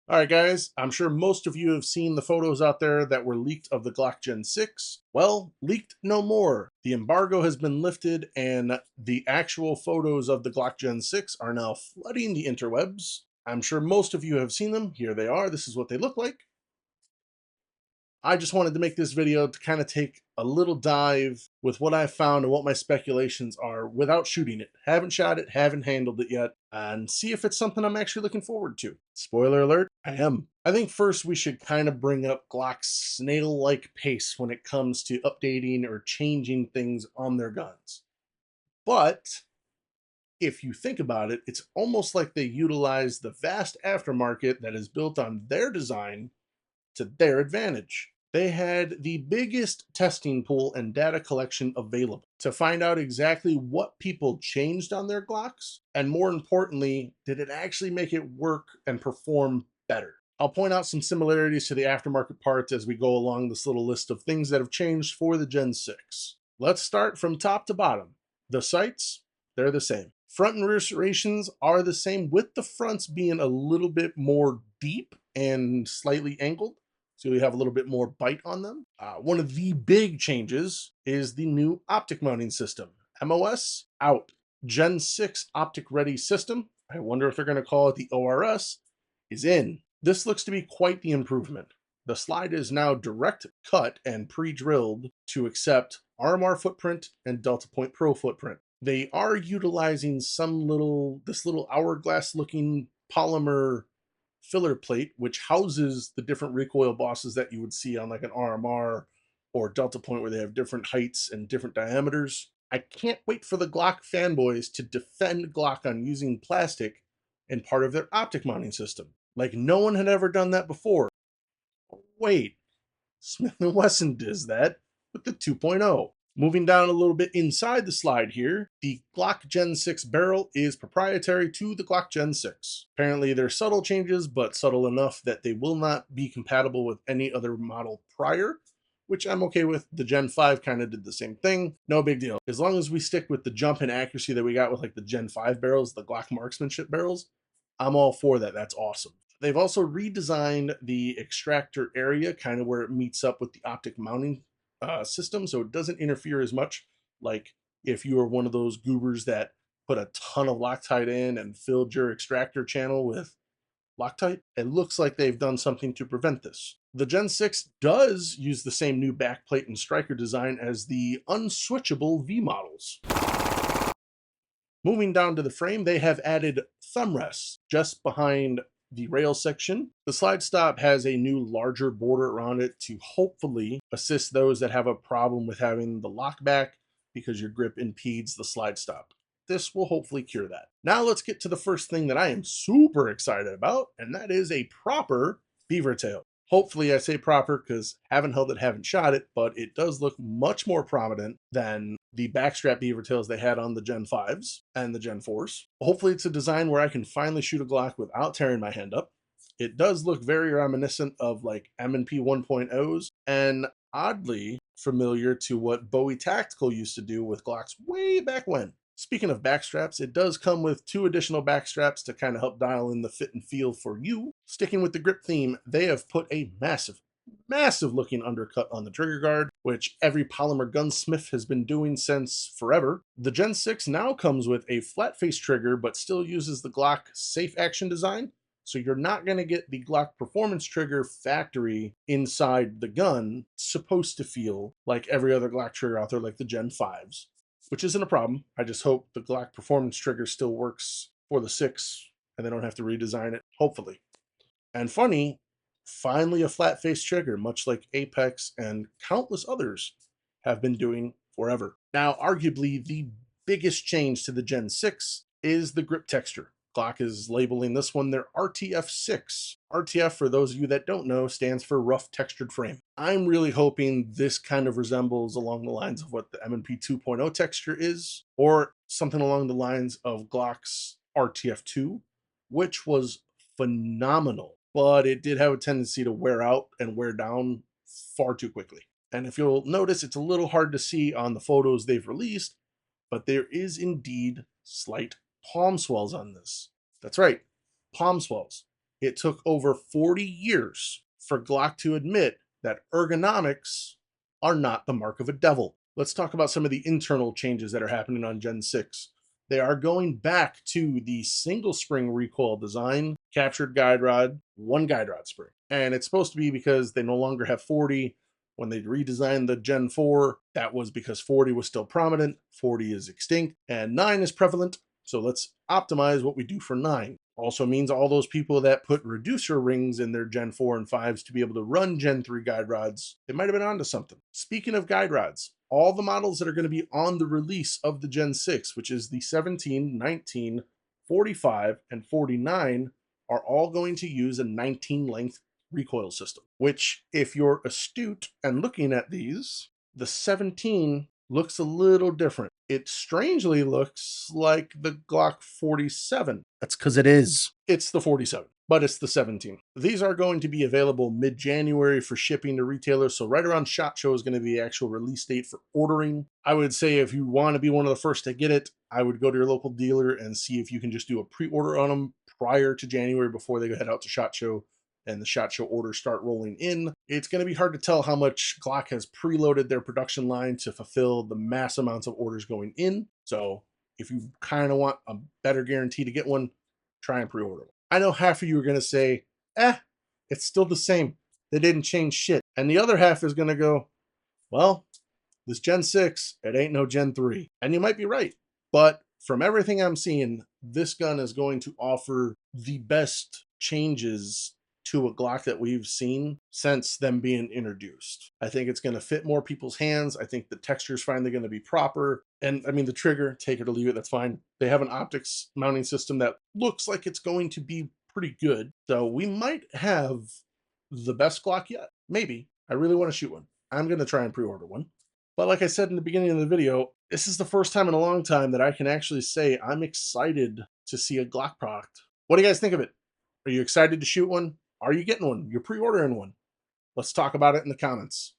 All right, guys, I'm sure most of you have seen the photos out there that were leaked of the Glock Gen 6. Well, leaked no more. The embargo has been lifted, and the actual photos of the Glock Gen 6 are now flooding the interwebs. I'm sure most of you have seen them. Here they are. This is what they look like. I just wanted to make this video to kind of take a little dive with what I found and what my speculations are without shooting it. Haven't shot it, haven't handled it yet, and see if it's something I'm actually looking forward to. Spoiler alert, I am. I think first we should kind of bring up Glock's snail-like pace when it comes to updating or changing things on their guns. But if you think about it, it's almost like they utilize the vast aftermarket that is built on their design to their advantage. They had the biggest testing pool and data collection available to find out exactly what people changed on their Glocks, and more importantly, did it actually make it work and perform better? I'll point out some similarities to the aftermarket parts as we go along this little list of things that have changed for the Gen 6. Let's start from top to bottom. The sights, they're the same. Front and rear serrations are the same, with the fronts being a little bit more deep and slightly angled, so you have a little bit more bite on them. One of the big changes is the new optic mounting system. MOS out. Gen 6 optic ready system, I wonder if they're going to call it the ORS, is in. This looks to be quite the improvement. The slide is now direct cut and pre-drilled to accept RMR footprint and Delta Point Pro footprint. They are utilizing this little hourglass looking polymer filler plate, which houses the different recoil bosses that you would see on like an RMR or Delta Point, where they have different heights and different diameters. I can't wait for the Glock fanboys to defend Glock on using plastic in part of their optic mounting system. Like no one had ever done that before. Wait, Smith & Wesson does that with the 2.0. Moving down a little bit inside the slide here, the Glock Gen 6 barrel is proprietary to the Glock Gen 6. Apparently they're subtle changes, but subtle enough that they will not be compatible with any other model prior, which I'm okay with. The Gen 5 kind of did the same thing. No big deal. As long as we stick with the jump in accuracy that we got with like the Gen 5 barrels, the Glock marksmanship barrels, I'm all for that. That's awesome. They've also redesigned the extractor area, kind of where it meets up with the optic mounting system, so it doesn't interfere as much. Like if you are one of those goobers that put a ton of Loctite in and filled your extractor channel with Loctite, it looks like they've done something to prevent this. The Gen 6 does use the same new backplate and striker design as the unswitchable V models. Moving down to the frame, they have added thumb rests just behind the rail section. The slide stop has a new larger border around it to hopefully assist those that have a problem with having the lock back because your grip impedes the slide stop. This will hopefully cure that. Now let's get to the first thing that I am super excited about, and that is a proper beaver tail. Hopefully I say proper because haven't held it, haven't shot it, but it does look much more prominent than the backstrap beaver tails they had on the Gen 5s and the Gen 4s. Hopefully it's a design where I can finally shoot a Glock without tearing my hand up. It does look very reminiscent of like M&P 1.0s and oddly familiar to what Bowie Tactical used to do with Glocks way back when. Speaking of backstraps, it does come with 2 additional backstraps to kind of help dial in the fit and feel for you. Sticking with the grip theme, they have put a massive looking undercut on the trigger guard, which every polymer gunsmith has been doing since forever. The Gen 6 now comes with a flat face trigger, but still uses the Glock safe action design. So you're not going to get the Glock performance trigger factory inside the gun. It's supposed to feel like every other Glock trigger out there, like the Gen 5s. Which isn't a problem. I just hope the Glock performance trigger still works for the 6 and they don't have to redesign it, hopefully. And funny, finally a flat face trigger, much like Apex and countless others have been doing forever. Now, arguably the biggest change to the Gen 6 is the grip texture. Glock is labeling this one their RTF6. RTF, for those of you that don't know, stands for rough textured frame. I'm really hoping this kind of resembles along the lines of what the M&P 2.0 texture is, or something along the lines of Glock's RTF2, which was phenomenal, but it did have a tendency to wear out and wear down far too quickly. And if you'll notice, it's a little hard to see on the photos they've released, but there is indeed slight palm swells on this. That's right, palm swells. It took over 40 years for Glock to admit that ergonomics are not the mark of a devil. Let's talk about some of the internal changes that are happening on Gen 6. They are going back to the single spring recoil design, captured guide rod, one guide rod spring. And it's supposed to be because they no longer have 40. When they redesigned the Gen 4, that was because 40 was still prominent, 40 is extinct, and 9 is prevalent. So let's optimize what we do for 9. Also means all those people that put reducer rings in their Gen 4 and 5s to be able to run Gen 3 guide rods, they might have been onto something. Speaking of guide rods, all the models that are going to be on the release of the Gen 6, which is the 17, 19, 45, and 49, are all going to use a 19 length recoil system, which if you're astute and looking at these, the 17 looks a little different. It strangely looks like the Glock 47. That's because it is. It's the 47, but it's the 17. These are going to be available mid-January for shipping to retailers, so right around SHOT Show is going to be the actual release date for ordering. I would say if you want to be one of the first to get it, I would go to your local dealer and see if you can just do a pre-order on them prior to January before they head out to SHOT Show and the SHOT Show orders start rolling in. It's going to be hard to tell how much Glock has preloaded their production line to fulfill the mass amounts of orders going in. So if you kind of want a better guarantee to get one, try and pre-order one. I know half of you are going to say, it's still the same. They didn't change shit. And the other half is going to go, well, this Gen 6, it ain't no Gen 3. And you might be right. But from everything I'm seeing, this gun is going to offer the best changes to a Glock that we've seen since them being introduced. I think it's going to fit more people's hands. I think the texture is finally going to be proper. And I mean, the trigger, take it or leave it, that's fine. They have an optics mounting system that looks like it's going to be pretty good. So we might have the best Glock yet. Maybe. I really want to shoot one. I'm going to try and pre-order one. But like I said in the beginning of the video, this is the first time in a long time that I can actually say I'm excited to see a Glock product. What do you guys think of it? Are you excited to shoot one? Are you getting one? You're pre-ordering one. Let's talk about it in the comments.